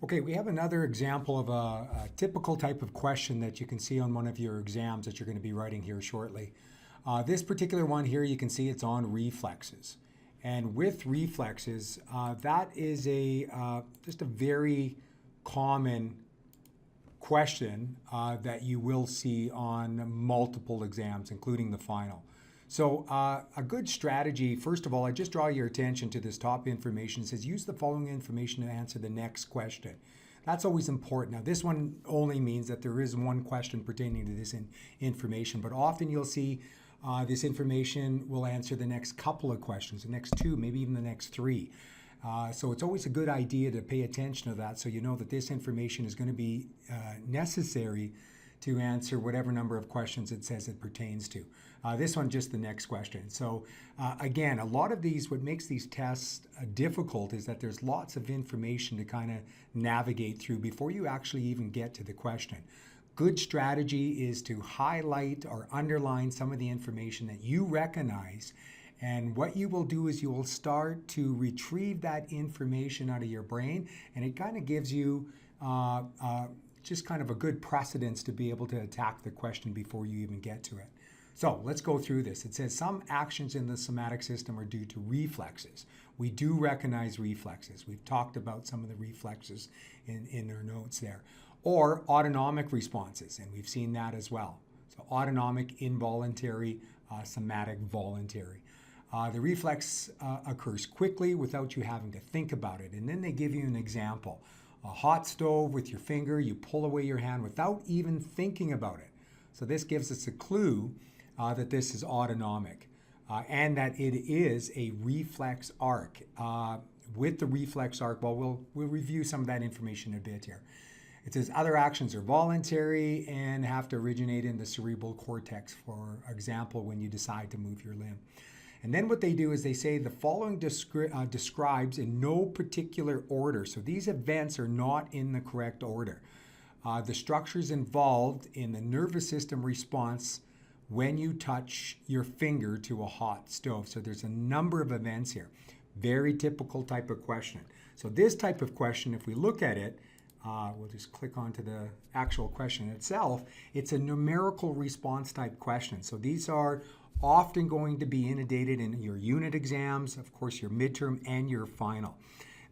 Okay, we have another example of a typical type of question that you can see on one of your exams that you're going to be writing here shortly. This particular one here, you can see it's on reflexes. And with reflexes, that is just a very common question that you will see on multiple exams, including the final. So a good strategy, first of all, I just draw your attention to this top information. It says use the following information to answer the next question. That's always important. Now this one only means that there is one question pertaining to this information, but often you'll see this information will answer the next couple of questions, the next two, maybe even the next three. So it's always a good idea to pay attention to that so you know that this information is going to be necessary to answer whatever number of questions it says it pertains to. This one, just the next question. So again, a lot of these, what makes these tests difficult is that there's lots of information to kind of navigate through before you actually even get to the question. Good strategy is to highlight or underline some of the information that you recognize, and what you will do is you will start to retrieve that information out of your brain, and it kind of gives you just kind of a good precedence to be able to attack the question before you even get to it. So let's go through this. It says some actions in the somatic system are due to reflexes. We do recognize reflexes. We've talked about some of the reflexes in our notes there. Or autonomic responses, and we've seen that as well. So autonomic, involuntary, somatic, voluntary. The reflex occurs quickly without you having to think about it. And then they give you an example. A hot stove with your finger, you pull away your hand without even thinking about it. So this gives us a clue that this is autonomic and that it is a reflex arc. With the reflex arc, well, we'll review some of that information in a bit here. It says other actions are voluntary and have to originate in the cerebral cortex, for example, when you decide to move your limb. And then what they do is they say the following describes in no particular order. So these events are not in the correct order. The structures involved in the nervous system response when you touch your finger to a hot stove. So there's a number of events here. Very typical type of question. So this type of question, if we look at it, we'll just click onto the actual question itself. It's a numerical response type question. So these are often going to be inundated in your unit exams, of course your midterm and your final.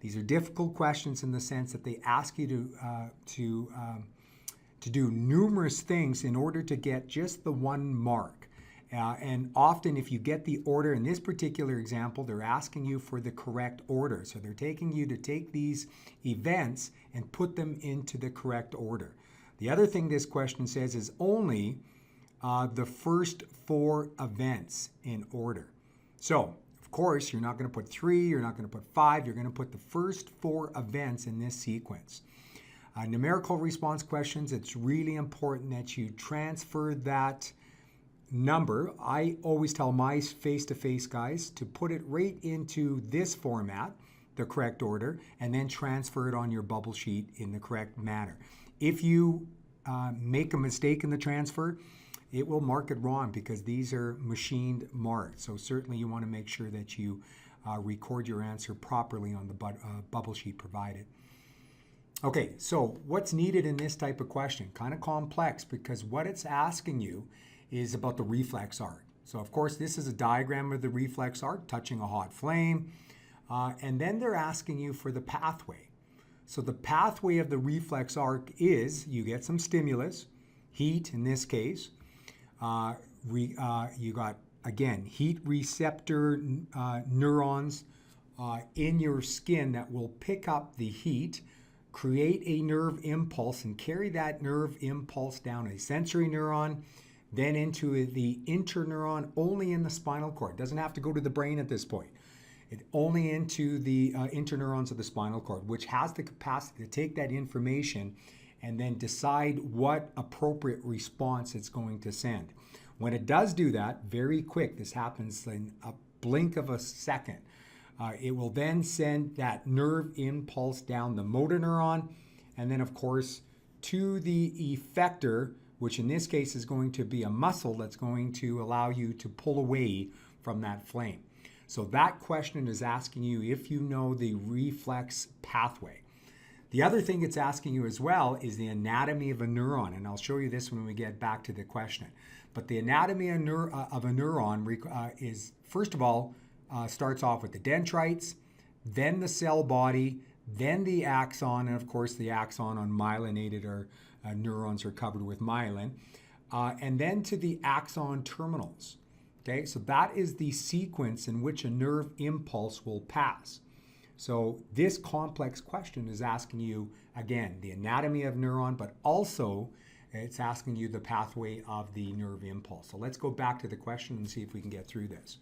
These are difficult questions in the sense that they ask you to do numerous things in order to get just the one mark. And often if you get the order, in this particular example, they're asking you for the correct order. So they're taking you to take these events and put them into the correct order. The other thing this question says is only the first 4 events in order. So, of course, you're not going to put 3, you're not going to put 5, you're going to put the first 4 events in this sequence. Numerical response questions, it's really important that you transfer that number. I always tell my face-to-face guys to put it right into this format, the correct order, and then transfer it on your bubble sheet in the correct manner. If you make a mistake in the transfer, it will mark it wrong because these are machined marks. So certainly you want to make sure that you record your answer properly on the bubble sheet provided. Okay, so what's needed in this type of question? Kind of complex because what it's asking you is about the reflex arc. So of course this is a diagram of the reflex arc touching a hot flame. And then they're asking you for the pathway. So the pathway of the reflex arc is you get some stimulus, heat in this case. You got, again, heat receptor neurons in your skin that will pick up the heat, create a nerve impulse, and carry that nerve impulse down a sensory neuron, then into the interneuron only in the spinal cord. It doesn't have to go to the brain at this point. It only into the interneurons of the spinal cord, which has the capacity to take that information and then decide what appropriate response it's going to send. When it does do that, very quick, this happens in a blink of a second, it will then send that nerve impulse down the motor neuron, and then of course to the effector, which in this case is going to be a muscle that's going to allow you to pull away from that flame. So that question is asking you if you know the reflex pathway. The other thing it's asking you as well is the anatomy of a neuron, and I'll show you this when we get back to the question. But the anatomy of a neuron is, first of all, starts off with the dendrites, then the cell body, then the axon, and of course the axon on myelinated or neurons are covered with myelin, and then to the axon terminals. Okay, so that is the sequence in which a nerve impulse will pass. So this complex question is asking you, again, the anatomy of neuron, but also it's asking you the pathway of the nerve impulse. So let's go back to the question and see if we can get through this.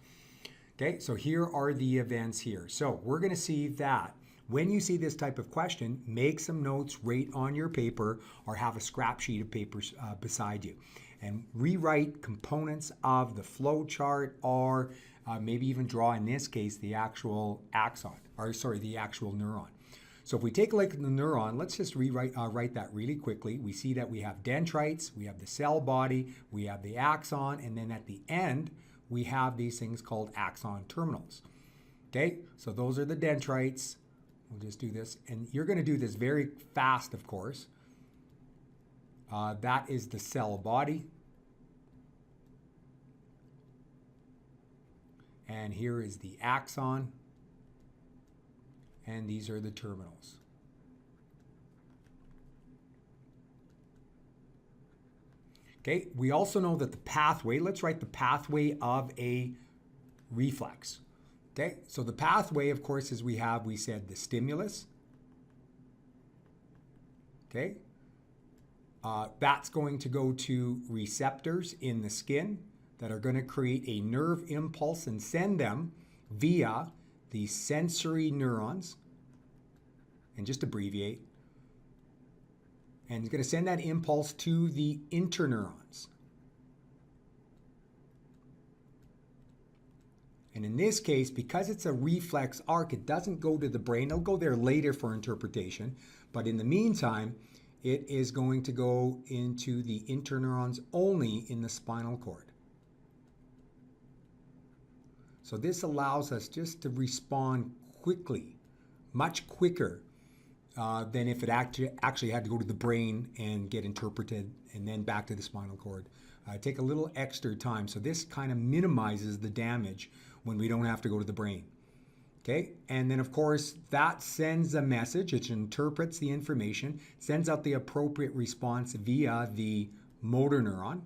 Okay, so here are the events here. So we're going to see that when you see this type of question, make some notes right on your paper or have a scrap sheet of paper beside you and rewrite components of the flow chart or maybe even draw, in this case, the actual axon, or sorry, the actual neuron. So if we take a look at the neuron, let's just write that really quickly. We see that we have dendrites, we have the cell body, we have the axon, and then at the end, we have these things called axon terminals. Okay, so those are the dendrites. We'll just do this, and you're going to do this very fast, of course. That is the cell body. And here is the axon. And these are the terminals. Okay, we also know that the pathway, let's write the pathway of a reflex. Okay, so the pathway, of course, is we said the stimulus. Okay, that's going to go to receptors in the skin that are going to create a nerve impulse and send them via the sensory neurons, and just abbreviate, and it's going to send that impulse to the interneurons. And in this case, because it's a reflex arc, it doesn't go to the brain. It'll go there later for interpretation, but in the meantime, it is going to go into the interneurons only in the spinal cord. So this allows us just to respond quickly, much quicker than if it actually had to go to the brain and get interpreted and then back to the spinal cord. Take a little extra time. So this kind of minimizes the damage when we don't have to go to the brain. Okay, and then of course that sends a message, it interprets the information, sends out the appropriate response via the motor neuron,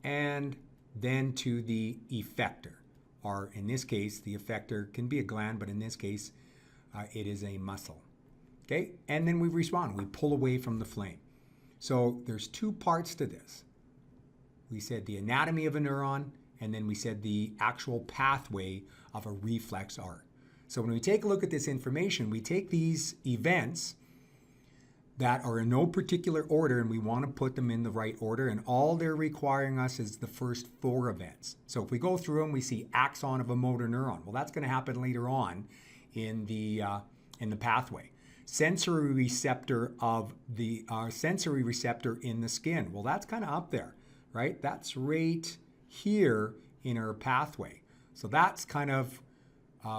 and then to the effector, or in this case, the effector can be a gland, but in this case, it is a muscle. Okay, and then we respond, we pull away from the flame. So there's two parts to this. We said the anatomy of a neuron, and then we said the actual pathway of a reflex arc. So when we take a look at this information, we take these events that are in no particular order and we want to put them in the right order, and all they're requiring us is the first 4 events. So if we go through them, we see axon of a motor neuron. Well, that's going to happen later on in the pathway. Sensory receptor of the sensory receptor in the skin. Well, that's kind of up there, right? That's right here in our pathway. So that's kind of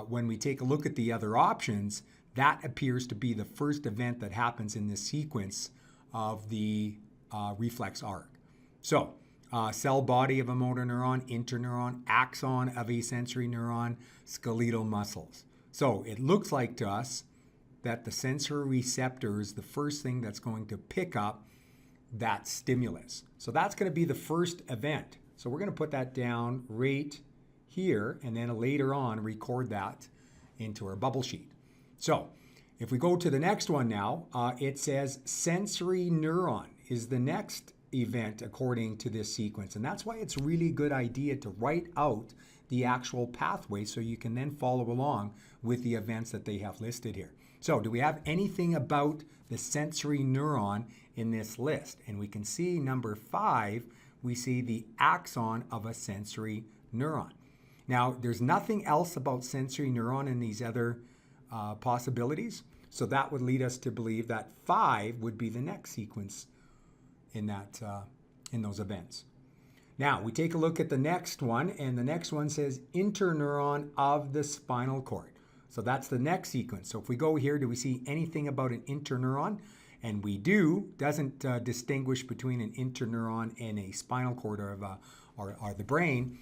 when we take a look at the other options, that appears to be the first event that happens in this sequence of the reflex arc. So cell body of a motor neuron, interneuron, axon of a sensory neuron, skeletal muscles. So it looks like to us that the sensory receptor is the first thing that's going to pick up that stimulus. So that's going to be the first event. So we're going to put that down right here and then later on record that into our bubble sheet. So if we go to the next one now, it says sensory neuron is the next event according to this sequence. And that's why it's a really good idea to write out the actual pathway so you can then follow along with the events that they have listed here. So do we have anything about the sensory neuron in this list? And we can see number 5, we see the axon of a sensory neuron. Now, there's nothing else about sensory neuron in these other possibilities. So that would lead us to believe that 5 would be the next sequence in that in those events. Now, we take a look at the next one, and the next one says interneuron of the spinal cord. So that's the next sequence. So if we go here, do we see anything about an interneuron? And we do. Doesn't distinguish between an interneuron and a spinal cord or the brain,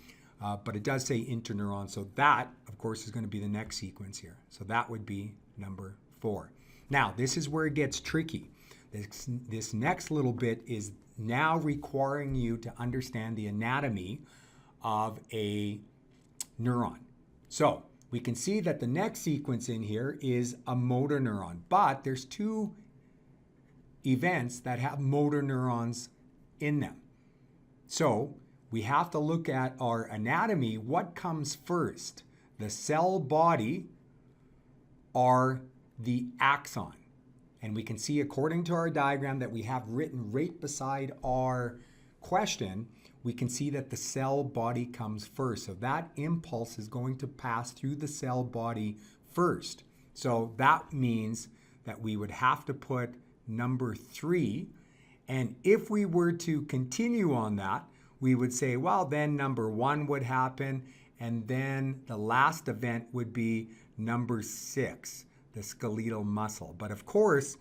but it does say interneuron. So that, of course, is going to be the next sequence here. So that would be number 4. Now, this is where it gets tricky. This next little bit is now requiring you to understand the anatomy of a neuron. So we can see that the next sequence in here is a motor neuron, but there's 2 events that have motor neurons in them. So we have to look at our anatomy. What comes first, the cell body or the axon? And we can see, according to our diagram that we have written right beside our question, we can see that the cell body comes first. So that impulse is going to pass through the cell body first. So that means that we would have to put number 3. And if we were to continue on that, we would say, well, then number 1 would happen, and then the last event would be number 6, the skeletal muscle. But of course,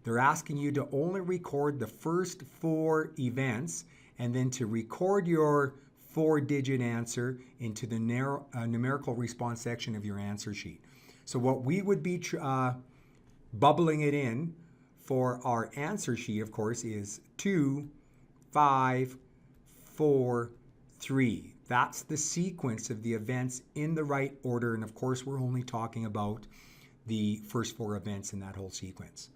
they're asking you to only record the first 4 events and then to record your 4-digit answer into the numerical response section of your answer sheet. So what we would be bubbling it in for our answer sheet, of course, is 2, 5, 4, 3. That's the sequence of the events in the right order. And of course, we're only talking about the first 4 events in that whole sequence.